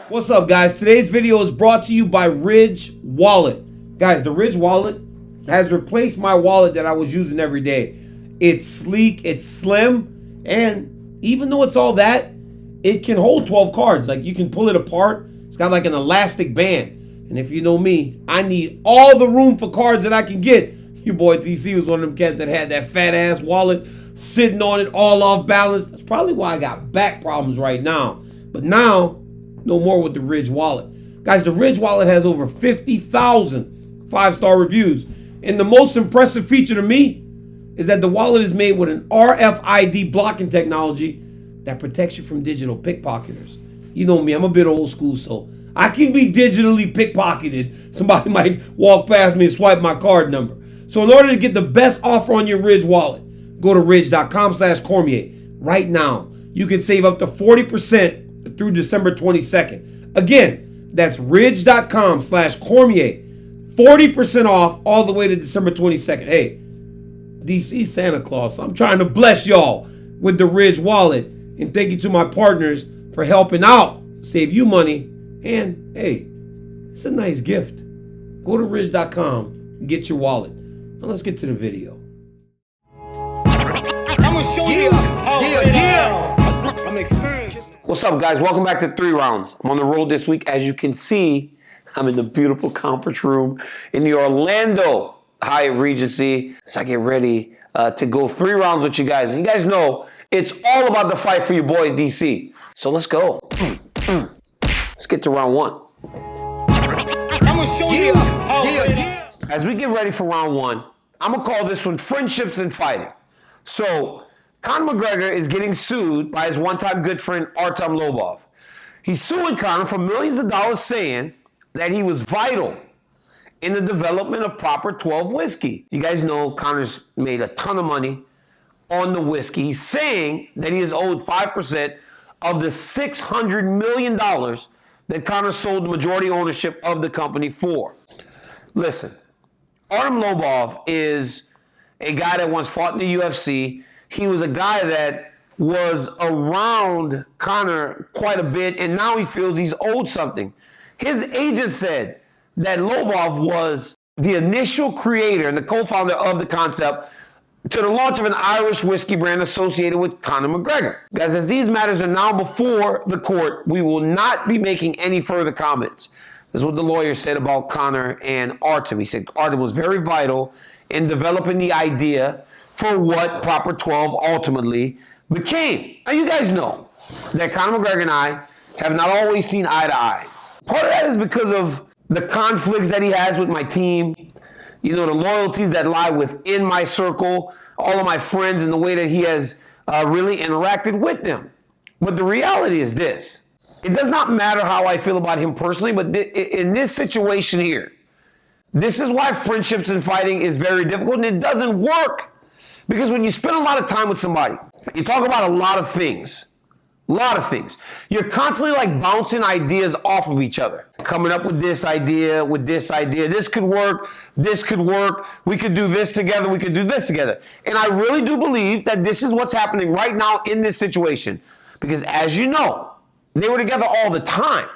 What's up, guys? Today's video is brought to you by Ridge Wallet. Guys, the Ridge Wallet has replaced my wallet that I was using every day. It's sleek, it's slim, and even though it's all that, it can hold 12 cards. Like, you can pull it apart. It's got like an elastic band. And if you know me, I need all the room for cards that I can get. Your boy TC was one of them cats that had that fat ass wallet sitting on it all off balance. That's probably why I got back problems right now. But now, no more with the Ridge Wallet. Guys, the Ridge Wallet has over 50,000 five-star reviews. And the most impressive feature to me is that the wallet is made with an RFID blocking technology that protects you from digital pickpocketers. You know me, I'm a bit old school, so I can be digitally pickpocketed. Somebody might walk past me and swipe my card number. So in order to get the best offer on your Ridge Wallet, go to ridge.com/Cormier. Right now, you can save up to 40% through December 22nd. Again, that's ridge.com/Cormier. 40% off all the way to December 22nd. Hey, DC Santa Claus, I'm trying to bless y'all with the Ridge Wallet. And thank you to my partners for helping out, save you money. And hey, it's a nice gift. Go to ridge.com and get your wallet. Now let's get to the video. I'm gonna show you how I'm experienced. What's up, guys? Welcome back to 3 Rounds. I'm on the road this week. As you can see, I'm in the beautiful conference room in the Orlando Hyatt Regency as I get ready to go 3 rounds with you guys. And you guys know it's all about the fight for your boy DC. So let's go. Let's get to round 1. I'm gonna show you how As we get ready for round 1, I'm going to call this one Friendships and Fighting. So, Conor McGregor is getting sued by his one-time good friend Artem Lobov. He's suing Conor for millions of dollars, saying that he was vital in the development of Proper 12 whiskey. You guys know Conor's made a ton of money on the whiskey. He's saying that he is owed 5% of the $600 million that Conor sold the majority ownership of the company for. Listen, Artem Lobov is a guy that once fought in the UFC. He was a guy that was around Conor quite a bit, and now he feels he's owed something. His agent said that Lobov was the initial creator and the co-founder of the concept to the launch of an Irish whiskey brand associated with Conor McGregor. Guys, as these matters are now before the court, we will not be making any further comments. This is what the lawyer said about Conor and Artem. He said Artem was very vital in developing the idea for what Proper 12 ultimately became. Now, you guys know that Conor McGregor and I have not always seen eye to eye. Part of that is because of the conflicts that he has with my team, you know, the loyalties that lie within my circle, all of my friends, and the way that he has really interacted with them. But the reality is this. It does not matter how I feel about him personally, but in this situation here, this is why friendships and fighting is very difficult, and it doesn't work. Because when you spend a lot of time with somebody, you talk about a lot of things. A lot of things. You're constantly like bouncing ideas off of each other. Coming up with this idea, with this idea. This could work. This could work. We could do this together. We could do this together. And I really do believe that this is what's happening right now in this situation. Because as you know, they were together all the time.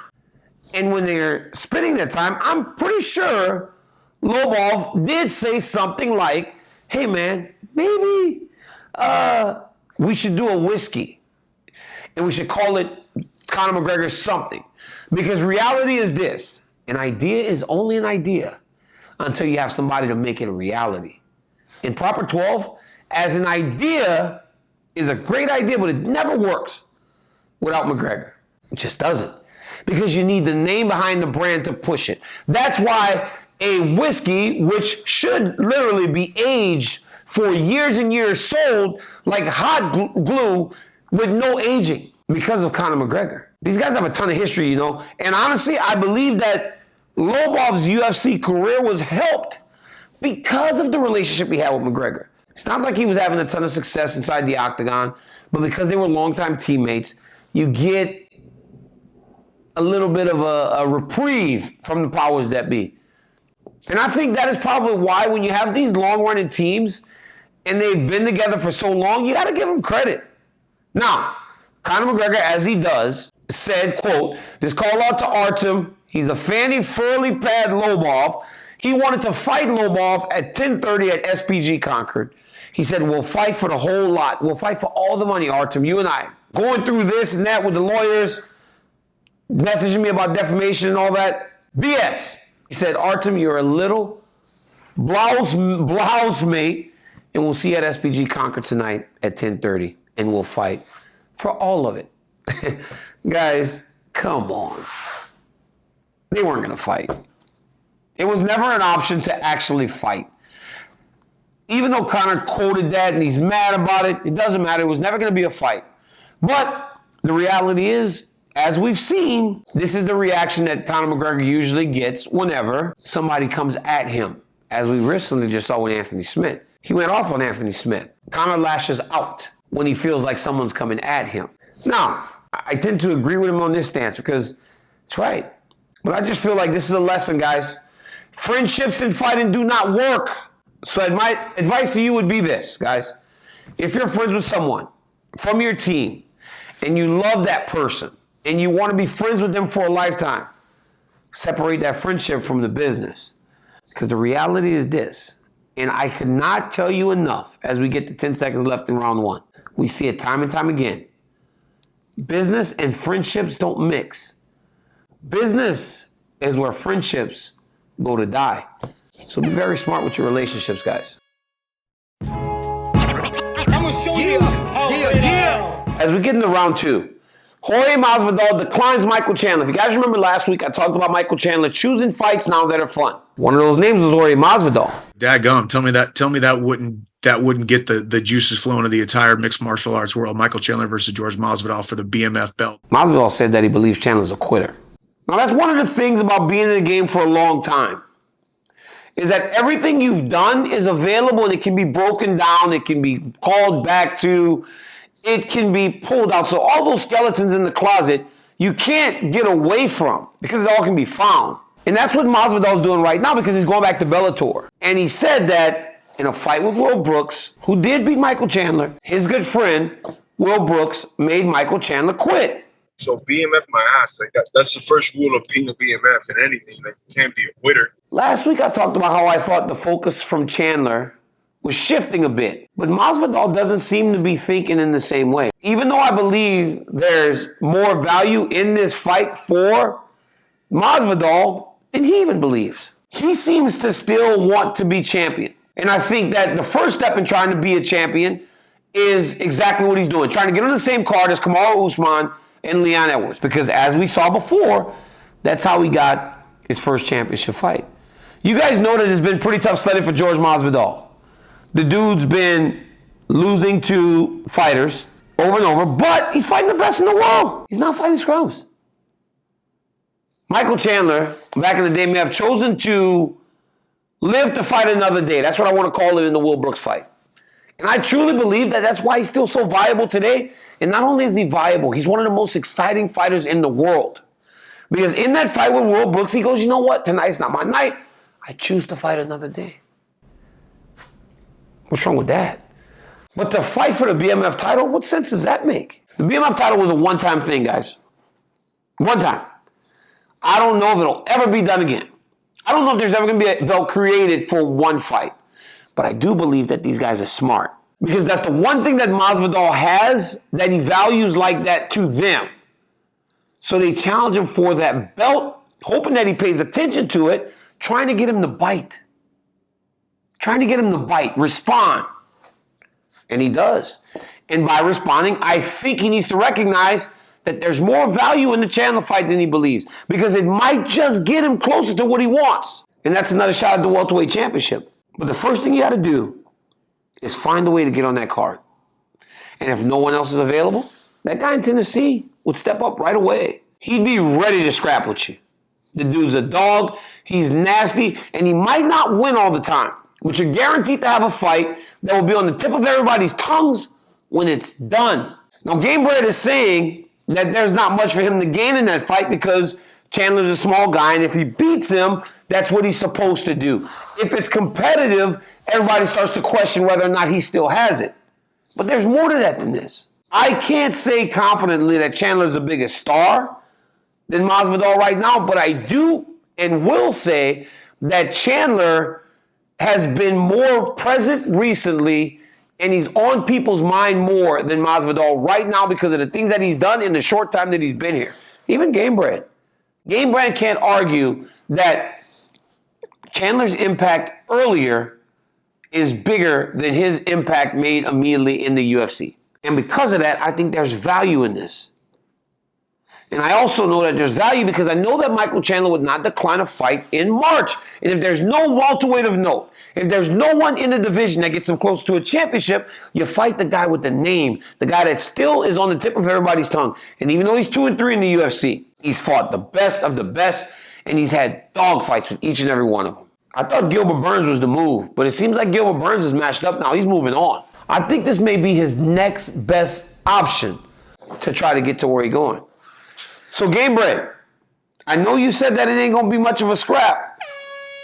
And when they're spending that time, I'm pretty sure Lobov did say something like, hey man, maybe we should do a whiskey. And we should call it Conor McGregor something. Because reality is this. An idea is only an idea until you have somebody to make it a reality. In Proper 12, as an idea is a great idea, but it never works without McGregor. It just doesn't. Because you need the name behind the brand to push it. That's why a whiskey, which should literally be aged for years and years, sold like hot glue with no aging because of Conor McGregor. These guys have a ton of history, you know. And honestly, I believe that Lobov's UFC career was helped because of the relationship he had with McGregor. It's not like he was having a ton of success inside the octagon, but because they were longtime teammates, you get a little bit of a reprieve from the powers that be. And I think that is probably why when you have these long-running teams and they've been together for so long, you got to give them credit. Now, Conor McGregor, as he does, said, quote, "This call out to Artem. He's a fanny furly pad Lobov. He wanted to fight Lobov at 10:30 at SPG Concord. He said, we'll fight for the whole lot. We'll fight for all the money, Artem, you and I. Going through this and that with the lawyers, messaging me about defamation and all that. BS. He said, Artem, you're a little blouse mate, and we'll see you at SPG Concord tonight at 10:30, and we'll fight for all of it." Guys, come on. They weren't going to fight. It was never an option to actually fight. Even though Conor quoted that and he's mad about it, it doesn't matter. It was never going to be a fight. But the reality is, as we've seen, this is the reaction that Conor McGregor usually gets whenever somebody comes at him. As we recently just saw with Anthony Smith. He went off on Anthony Smith. Conor lashes out when he feels like someone's coming at him. Now, I tend to agree with him on this stance because it's right. But I just feel like this is a lesson, guys. Friendships and fighting do not work. So my advice to you would be this, guys. If you're friends with someone from your team and you love that person and you want to be friends with them for a lifetime, separate that friendship from the business. Because the reality is this, and I cannot tell you enough as we get to 10 seconds left in round one. We see it time and time again. Business and friendships don't mix. Business is where friendships go to die. So be very smart with your relationships, guys. I'm gonna show you how great As we get into round two, Jorge Masvidal declines Michael Chandler. If you guys remember last week, I talked about Michael Chandler choosing fights now that are fun. One of those names was Jorge Masvidal. Daggum, tell me that wouldn't get the juices flowing of the entire mixed martial arts world. Michael Chandler versus Jorge Masvidal for the BMF belt. Masvidal said that he believes Chandler's a quitter. Now that's one of the things about being in the game for a long time, is that everything you've done is available and it can be broken down, it can be called back to, it can be pulled out. So all those skeletons in the closet, you can't get away from because it all can be found. And that's what Masvidal's doing right now because he's going back to Bellator. And he said that in a fight with Will Brooks, who did beat Michael Chandler, his good friend, Will Brooks, made Michael Chandler quit. So BMF my ass. Like that's the first rule of being a BMF in anything. Like you can't be a quitter. Last week I talked about how I thought the focus from Chandler was shifting a bit. But Masvidal doesn't seem to be thinking in the same way. Even though I believe there's more value in this fight for Masvidal than he even believes. He seems to still want to be champion. And I think that the first step in trying to be a champion is exactly what he's doing. Trying to get on the same card as Kamaru Usman and Leon Edwards. Because as we saw before, that's how he got his first championship fight. You guys know that it's been pretty tough sledding for Jorge Masvidal. The dude's been losing to fighters over and over, but he's fighting the best in the world. He's not fighting scrubs. Michael Chandler, back in the day, may have chosen to live to fight another day. That's what I want to call it in the Will Brooks fight. And I truly believe that that's why he's still so viable today. And not only is he viable, he's one of the most exciting fighters in the world. Because in that fight with Will Brooks, he goes, you know what? Tonight's not my night. I choose to fight another day. What's wrong with that? But to fight for the BMF title, what sense does that make? The BMF title was a one-time thing, guys. One time. I don't know if it'll ever be done again. I don't know if there's ever going to be a belt created for one fight. But I do believe that these guys are smart. Because that's the one thing that Masvidal has that he values like that to them. So they challenge him for that belt, hoping that he pays attention to it, trying to get him to bite. Trying to get him to bite, respond. And he does. And by responding, I think he needs to recognize that there's more value in the Chandler fight than he believes. Because it might just get him closer to what he wants. And that's another shot at the welterweight championship. But the first thing you got to do is find a way to get on that card. And if no one else is available, that guy in Tennessee would step up right away. He'd be ready to scrap with you. The dude's a dog, he's nasty, and he might not win all the time. But you're guaranteed to have a fight that will be on the tip of everybody's tongues when it's done. Now, Gamebred is saying that there's not much for him to gain in that fight because Chandler's a small guy, and if he beats him, that's what he's supposed to do. If it's competitive, everybody starts to question whether or not he still has it. But there's more to that than this. I can't say confidently that Chandler's the biggest star than Masvidal right now, but I do and will say that Chandler has been more present recently and he's on people's mind more than Masvidal right now because of the things that he's done in the short time that he's been here. Even Gamebred. Gamebred can't argue that Chandler's impact earlier is bigger than his impact made immediately in the UFC. And because of that, I think there's value in this. And I also know that there's value because I know that Michael Chandler would not decline a fight in March. And if there's no welterweight of note, if there's no one in the division that gets him close to a championship, you fight the guy with the name, the guy that still is on the tip of everybody's tongue. And even though he's 2-3 in the UFC, he's fought the best of the best, and he's had dog fights with each and every one of them. I thought Gilbert Burns was the move, but it seems like Gilbert Burns is matched up now. He's moving on. I think this may be his next best option to try to get to where he's going. So, Gamebred, I know you said that it ain't going to be much of a scrap.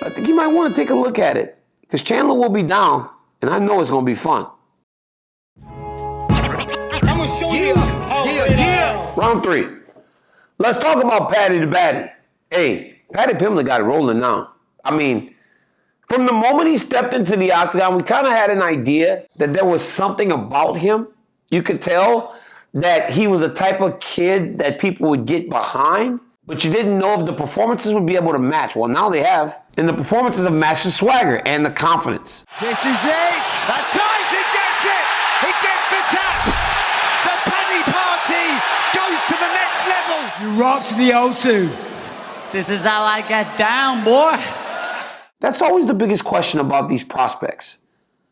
I think you might want to take a look at it because Chandler will be down, and I know it's going to be fun. I'm going to show you how Round 3. Let's talk about Paddy the Baddy. Hey, Paddy Pimblett got it rolling now. I mean, from the moment he stepped into the octagon, we kind of had an idea that there was something about him. You could tell that he was a type of kid that people would get behind, but you didn't know if the performances would be able to match. Well, now they have. And the performances have matched the swagger and the confidence. This is it. That's tight. He gets it. He gets the tap. The Paddy party goes to the next level. You rocked the O2. This is how I get down, boy. That's always the biggest question about these prospects.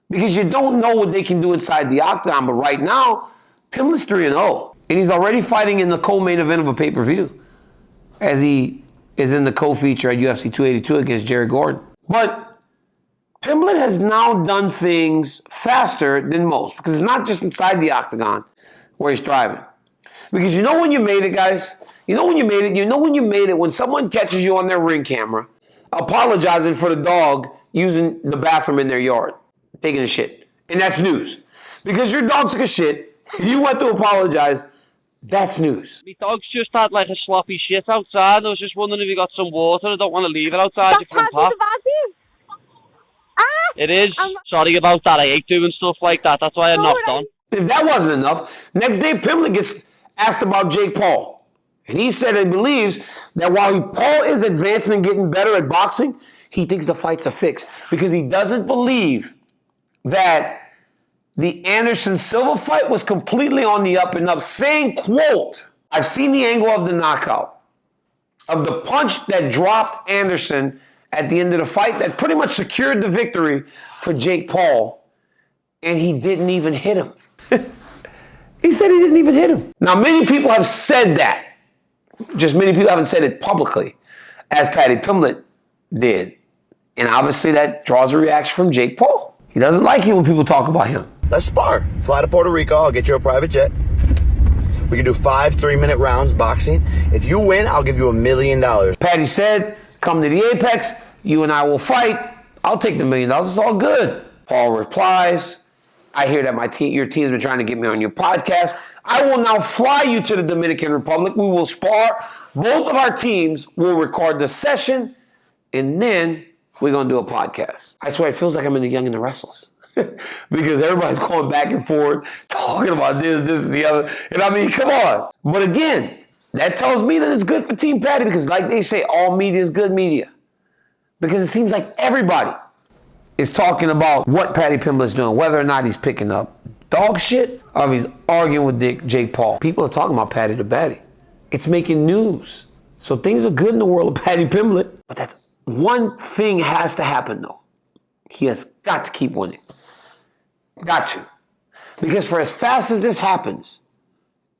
Because you don't know what they can do inside the octagon, but right now, Pimblett's 3-0. And he's already fighting in the co-main event of a pay-per-view as he is in the co-feature at UFC 282 against Jared Gordon. But Pimblett has now done things faster than most because it's not just inside the octagon where he's thriving. Because you know when you made it, guys? You know when you made it? You know when you made it when someone catches you on their ring camera apologizing for the dog using the bathroom in their yard, taking a shit. And that's news. Because your dog took a shit, you went to apologize, that's news. My dog's just had like a sloppy shit outside. I was just wondering if you got some water. I don't want to leave it outside your front park. It is. Sorry about that. I hate doing stuff like that. That's why I knocked on. If that wasn't enough, next day Pimblett gets asked about Jake Paul. And he said he believes that while Paul is advancing and getting better at boxing, he thinks the fight's a fix. Because he doesn't believe that the Anderson-Silva fight was completely on the up and up. Saying, quote, I've seen the angle of the knockout, of the punch that dropped Anderson at the end of the fight that pretty much secured the victory for Jake Paul, and he didn't even hit him. He said he didn't even hit him. Now, many people have said that. Just many people haven't said it publicly, as Paddy Pimblett did. And obviously that draws a reaction from Jake Paul. He doesn't like it when people talk about him. Let's spar. Fly to Puerto Rico. I'll get you a private jet. We can do 5 3-minute rounds boxing. If you win, I'll give you $1 million. Paddy said, come to the Apex. You and I will fight. I'll take the $1 million. It's all good. Paul replies, I hear that your team's been trying to get me on your podcast. I will now fly you to the Dominican Republic. We will spar. Both of our teams will record the session, and then we're going to do a podcast. I swear, it feels like I'm in The Young and the Restless. Because everybody's going back and forth, talking about this, and the other. And I mean, come on. But again, that tells me that it's good for Team Paddy because like they say, all media is good media. Because it seems like everybody is talking about what Paddy Pimblett's doing, whether or not he's picking up dog shit or if he's arguing with Jake Paul. People are talking about Paddy the Baddy. It's making news. So things are good in the world of Paddy Pimblett. But that's one thing has to happen, though. He has got to keep winning. Got to. Because for as fast as this happens,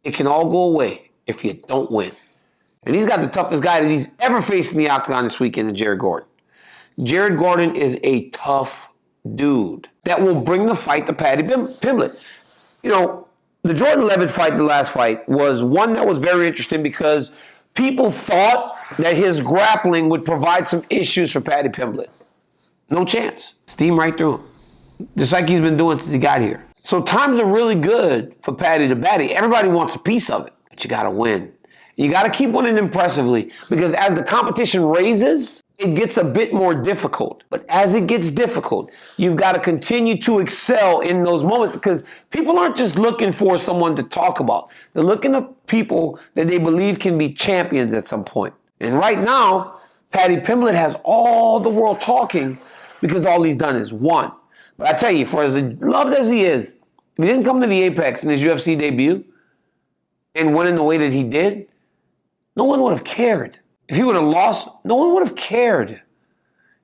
it can all go away if you don't win. And he's got the toughest guy that he's ever faced in the octagon this weekend in Jared Gordon. Jared Gordon is a tough dude that will bring the fight to Paddy Pimblett. You know, the Jordan Levitt fight, the last fight, was one that was very interesting because people thought that his grappling would provide some issues for Paddy Pimblett. No chance. Steam right through him. Just like he's been doing since he got here. So times are really good for Paddy to Baddy. Everybody wants a piece of it, but you got to win. You got to keep winning impressively because as the competition raises, it gets a bit more difficult. But as it gets difficult, you've got to continue to excel in those moments because people aren't just looking for someone to talk about. They're looking for people that they believe can be champions at some point. And right now, Paddy Pimblett has all the world talking because all he's done is won. But I tell you, for as loved as he is, if he didn't come to the Apex in his UFC debut and win in the way that he did, no one would have cared. If he would have lost, no one would have cared. It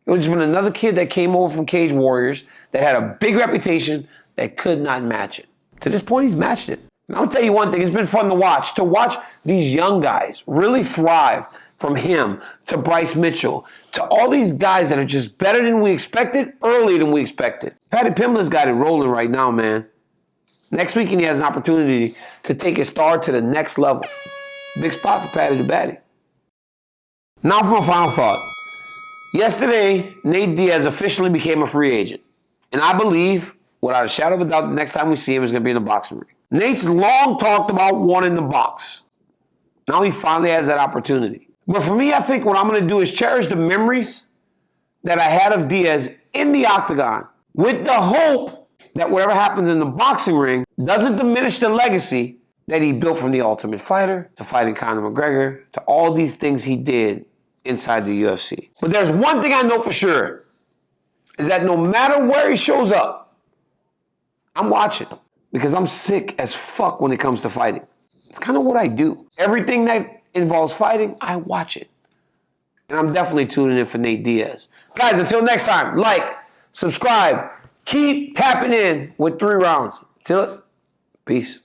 would have just been another kid that came over from Cage Warriors that had a big reputation that could not match it. To this point, he's matched it. And I'll tell you one thing, it's been fun to watch these young guys really thrive, from him to Bryce Mitchell to all these guys that are just better than we expected, earlier than we expected. Paddy Pimblett's got it rolling right now, man. Next weekend, he has an opportunity to take his star to the next level. Big spot for Paddy to Baddy. Now for my final thought. Yesterday, Nate Diaz officially became a free agent. And I believe, without a shadow of a doubt, the next time we see him is going to be in the boxing ring. Nate's long talked about wanting the box. Now he finally has that opportunity. But for me, I think what I'm going to do is cherish the memories that I had of Diaz in the octagon with the hope that whatever happens in the boxing ring doesn't diminish the legacy that he built from the Ultimate Fighter to fighting Conor McGregor to all these things he did inside the UFC. But there's one thing I know for sure, is that no matter where he shows up, I'm watching because I'm sick as fuck when it comes to fighting. It's kind of what I do. Everything that involves fighting, I watch it. And I'm definitely tuning in for Nate Diaz. Guys, until next time, like, subscribe, keep tapping in with 3 rounds. Till it, peace.